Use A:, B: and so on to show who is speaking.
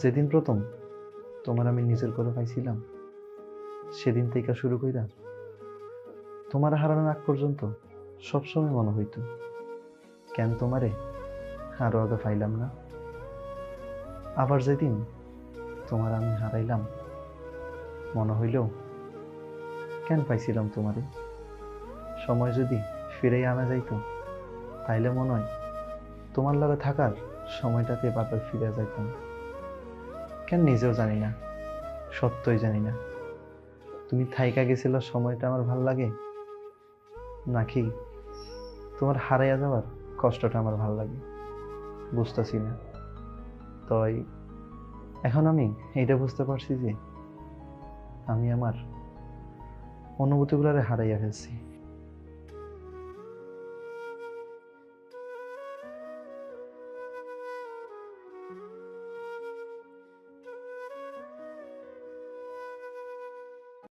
A: যেদিন প্রথম তোমার আমি নিজের করে পাইছিলাম, সেদিন থেকে শুরু কইরা তোমার হারানোর আগ পর্যন্ত সবসময় মনে হইতো, কেন তোমারে আরো আগে পাইলাম না। আবার যেদিন তোমার আমি হারাইলাম, মনে হইল কেন পাইছিলাম তোমারে। সময় যদি ফিরে আনা যাইতো, তাইলে মনে হয় তোমার লগে থাকার সময়টাতে বারবার ফিরে যাইতাম। কেন নিজেও জানি না, সত্যই জানি না তুমি থাইকা গেছিল সময়টা আমার ভাল লাগে, নাকি তোমার হারাইয়া যাওয়ার কষ্টটা আমার ভাল লাগে, বুঝতেছি না। তাই এখন আমি এইটা বুঝতে পারছি যে আমি আমার অনুভূতিগুলারে হারাইয়া ফেলছি।